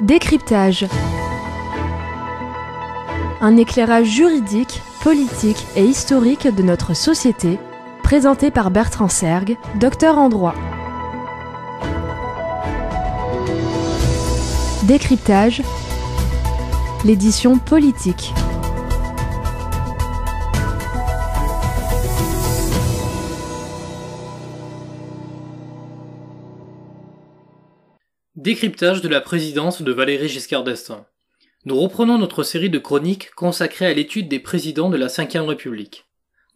Décryptage. Un éclairage juridique, politique et historique de notre société, présenté par Bertrand Sergue, docteur en droit. Décryptage, l'édition politique. Décryptage de la présidence de Valéry Giscard d'Estaing. Nous reprenons notre série de chroniques consacrée à l'étude des présidents de la Ve République.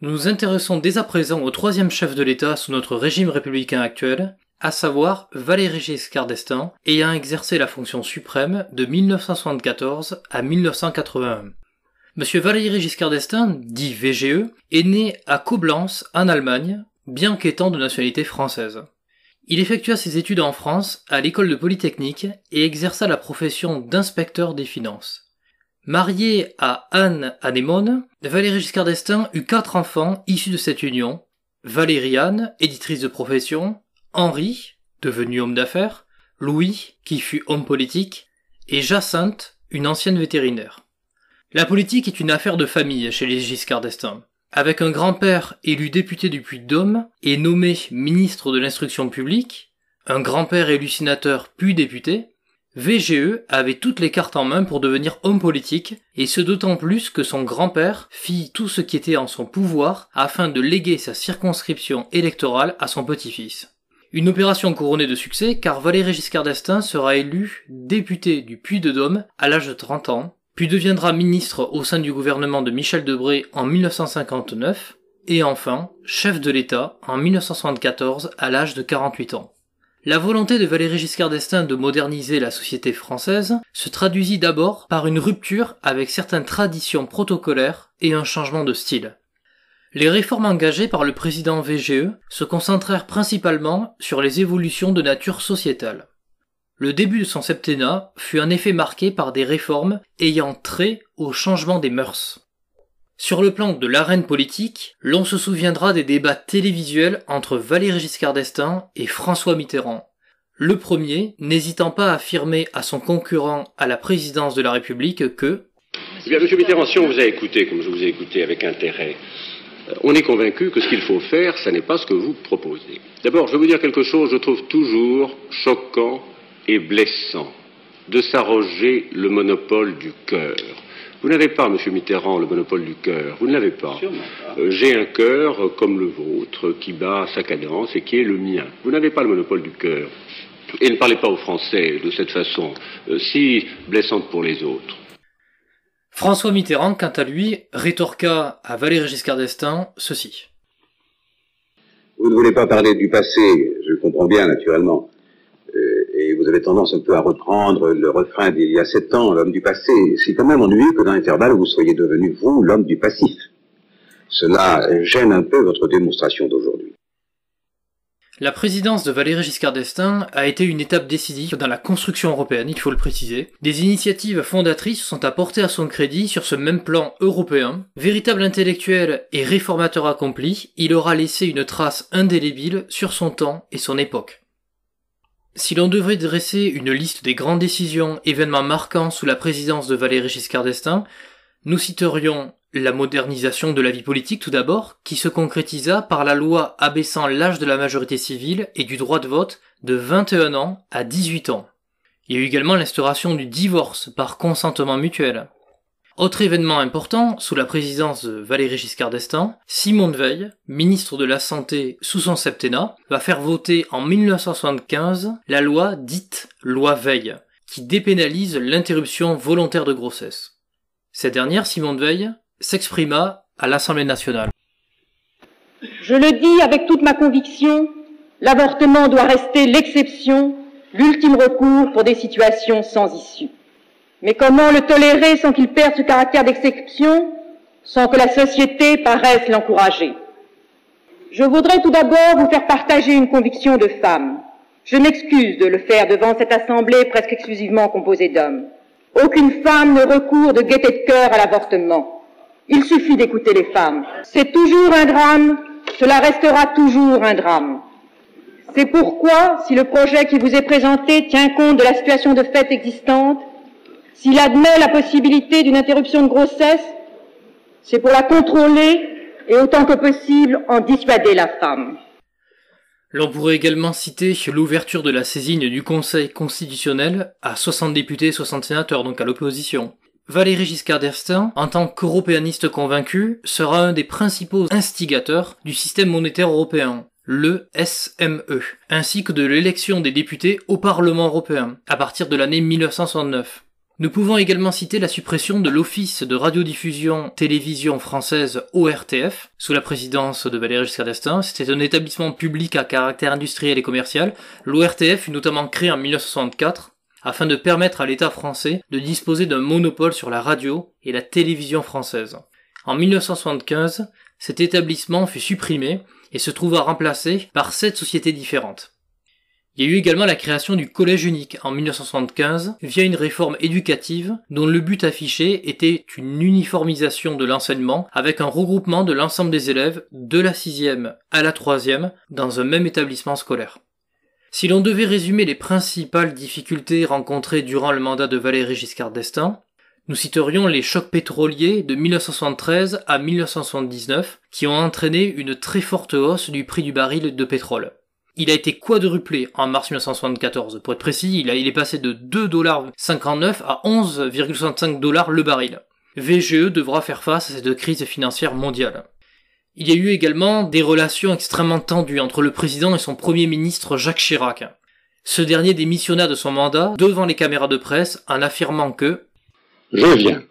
Nous nous intéressons dès à présent au troisième chef de l'État sous notre régime républicain actuel, à savoir Valéry Giscard d'Estaing, ayant exercé la fonction suprême de 1974 à 1981. Monsieur Valéry Giscard d'Estaing, dit VGE, est né à Coblence, en Allemagne, bien qu'étant de nationalité française. Il effectua ses études en France, à l'école de Polytechnique, et exerça la profession d'inspecteur des finances. Marié à Anne Anémone, Valéry Giscard d'Estaing eut 4 enfants issus de cette union: Valérie-Anne, éditrice de profession, Henri, devenu homme d'affaires, Louis, qui fut homme politique, et Jacinthe, une ancienne vétérinaire. La politique est une affaire de famille chez les Giscard d'Estaing. Avec un grand-père élu député du Puy-de-Dôme et nommé ministre de l'Instruction publique, un grand-père élu sénateur puis député, VGE avait toutes les cartes en main pour devenir homme politique, et ce d'autant plus que son grand-père fit tout ce qui était en son pouvoir afin de léguer sa circonscription électorale à son petit-fils. Une opération couronnée de succès car Valéry Giscard d'Estaing sera élu député du Puy-de-Dôme à l'âge de 30 ans, puis deviendra ministre au sein du gouvernement de Michel Debré en 1959, et enfin chef de l'État en 1974 à l'âge de 48 ans. La volonté de Valéry Giscard d'Estaing de moderniser la société française se traduisit d'abord par une rupture avec certaines traditions protocolaires et un changement de style. Les réformes engagées par le président VGE se concentrèrent principalement sur les évolutions de nature sociétale. Le début de son septennat fut en effet marqué par des réformes ayant trait au changement des mœurs. Sur le plan de l'arène politique, l'on se souviendra des débats télévisuels entre Valéry Giscard d'Estaing et François Mitterrand. Le premier n'hésitant pas à affirmer à son concurrent à la présidence de la République que « Eh bien, Monsieur Mitterrand, si on vous a écouté comme je vous ai écouté avec intérêt, on est convaincu que ce qu'il faut faire, ça n'est pas ce que vous proposez. D'abord, je vais vous dire quelque chose, je trouve toujours choquant et blessant de s'arroger le monopole du cœur. Vous n'avez pas, Monsieur Mitterrand, le monopole du cœur. Vous ne l'avez pas. J'ai un cœur comme le vôtre qui bat sa cadence et qui est le mien. Vous n'avez pas le monopole du cœur. Et ne parlez pas aux Français de cette façon si blessante pour les autres. » François Mitterrand, quant à lui, rétorqua à Valéry Giscard d'Estaing ceci. « Vous ne voulez pas parler du passé, je comprends bien naturellement. Et vous avez tendance un peu à reprendre le refrain d'il y a 7 ans, l'homme du passé. C'est quand même ennuyeux que dans l'intervalle vous soyez devenu, vous, l'homme du passif. Cela gêne un peu votre démonstration d'aujourd'hui. » La présidence de Valéry Giscard d'Estaing a été une étape décisive dans la construction européenne, il faut le préciser. Des initiatives fondatrices sont apportées à son crédit sur ce même plan européen. Véritable intellectuel et réformateur accompli, il aura laissé une trace indélébile sur son temps et son époque. Si l'on devrait dresser une liste des grandes décisions, événements marquants sous la présidence de Valéry Giscard d'Estaing, nous citerions la modernisation de la vie politique tout d'abord, qui se concrétisa par la loi abaissant l'âge de la majorité civile et du droit de vote de 21 ans à 18 ans. Il y a eu également l'instauration du divorce par consentement mutuel. Autre événement important, sous la présidence de Valéry Giscard d'Estaing, Simone Veil, ministre de la Santé sous son septennat, va faire voter en 1975 la loi dite loi Veil, qui dépénalise l'interruption volontaire de grossesse. Cette dernière, Simone Veil, s'exprima à l'Assemblée nationale. Je le dis avec toute ma conviction, l'avortement doit rester l'exception, l'ultime recours pour des situations sans issue. Mais comment le tolérer sans qu'il perde ce caractère d'exception, sans que la société paraisse l'encourager? Je voudrais tout d'abord vous faire partager une conviction de femme. Je m'excuse de le faire devant cette assemblée presque exclusivement composée d'hommes. Aucune femme ne recourt de gaieté de cœur à l'avortement. Il suffit d'écouter les femmes. C'est toujours un drame, cela restera toujours un drame. C'est pourquoi, si le projet qui vous est présenté tient compte de la situation de fait existante, s'il admet la possibilité d'une interruption de grossesse, c'est pour la contrôler et autant que possible en dissuader la femme. L'on pourrait également citer l'ouverture de la saisine du Conseil constitutionnel à 60 députés et 60 sénateurs, donc à l'opposition. Valéry Giscard d'Estaing, en tant qu'européaniste convaincu, sera un des principaux instigateurs du système monétaire européen, le SME, ainsi que de l'élection des députés au Parlement européen, à partir de l'année 1969. Nous pouvons également citer la suppression de l'Office de radiodiffusion télévision française ORTF, sous la présidence de Valéry Giscard d'Estaing. C'était un établissement public à caractère industriel et commercial. L'ORTF fut notamment créé en 1964, afin de permettre à l'État français de disposer d'un monopole sur la radio et la télévision française. En 1975, cet établissement fut supprimé et se trouva remplacé par 7 sociétés différentes. Il y a eu également la création du collège unique en 1975 via une réforme éducative dont le but affiché était une uniformisation de l'enseignement avec un regroupement de l'ensemble des élèves de la 6e à la 3e dans un même établissement scolaire. Si l'on devait résumer les principales difficultés rencontrées durant le mandat de Valéry Giscard d'Estaing, nous citerions les chocs pétroliers de 1973 à 1979 qui ont entraîné une très forte hausse du prix du baril de pétrole. Il a été quadruplé en mars 1974. Pour être précis, il est passé de 2,59$ à 11,65$ le baril. VGE devra faire face à cette crise financière mondiale. Il y a eu également des relations extrêmement tendues entre le président et son premier ministre Jacques Chirac. Ce dernier démissionna de son mandat devant les caméras de presse en affirmant que « Je viens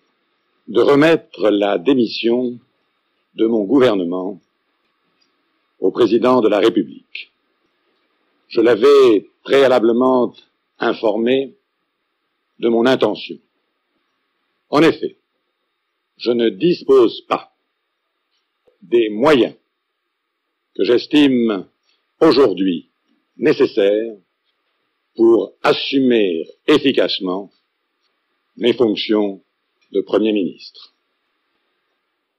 de remettre la démission de mon gouvernement au président de la République. Je l'avais préalablement informé de mon intention. En effet, je ne dispose pas des moyens que j'estime aujourd'hui nécessaires pour assumer efficacement mes fonctions de Premier ministre.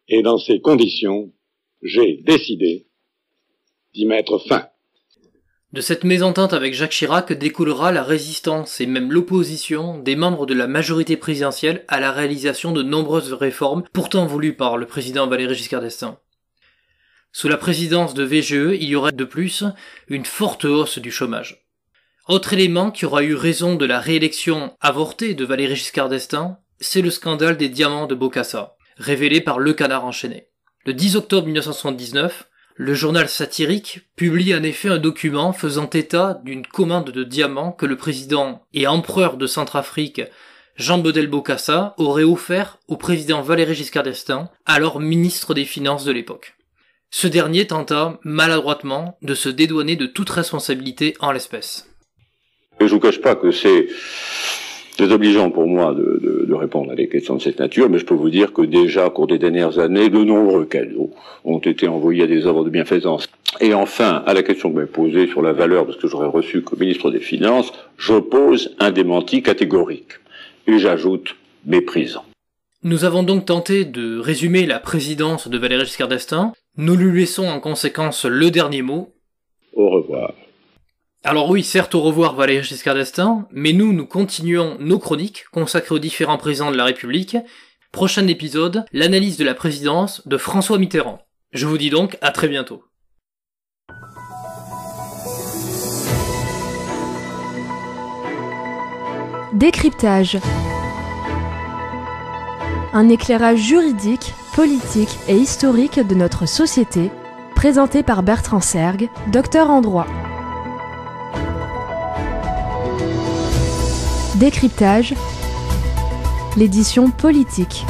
Et dans ces conditions, j'ai décidé d'y mettre fin. » De cette mésentente avec Jacques Chirac découlera la résistance et même l'opposition des membres de la majorité présidentielle à la réalisation de nombreuses réformes pourtant voulues par le président Valéry Giscard d'Estaing. Sous la présidence de VGE, il y aurait de plus une forte hausse du chômage. Autre élément qui aura eu raison de la réélection avortée de Valéry Giscard d'Estaing, c'est le scandale des diamants de Bokassa, révélé par Le Canard enchaîné. Le 10 octobre 1979, le journal satirique publie en effet un document faisant état d'une commande de diamants que le président et empereur de Centrafrique, Jean Bedel Bokassa, aurait offert au président Valéry Giscard d'Estaing, alors ministre des Finances de l'époque. Ce dernier tenta, maladroitement, de se dédouaner de toute responsabilité en l'espèce. Et je vous cache pas que c'est obligeant pour moi de répondre à des questions de cette nature, mais je peux vous dire que déjà, au cours des dernières années, de nombreux cadeaux ont été envoyés à des œuvres de bienfaisance. Et enfin, à la question que vous m'avez posée sur la valeur de ce que j'aurais reçu comme ministre des Finances, j'oppose un démenti catégorique. Et j'ajoute méprisant. Nous avons donc tenté de résumer la présidence de Valéry Giscard d'Estaing. Nous lui laissons en conséquence le dernier mot. Au revoir. Alors oui, certes au revoir Valéry Giscard d'Estaing, mais nous continuons nos chroniques consacrées aux différents présidents de la République. Prochain épisode, l'analyse de la présidence de François Mitterrand. Je vous dis donc à très bientôt. Décryptage. Un éclairage juridique, politique et historique de notre société, présenté par Bertrand Sergue, docteur en droit. Décryptage, l'édition politique.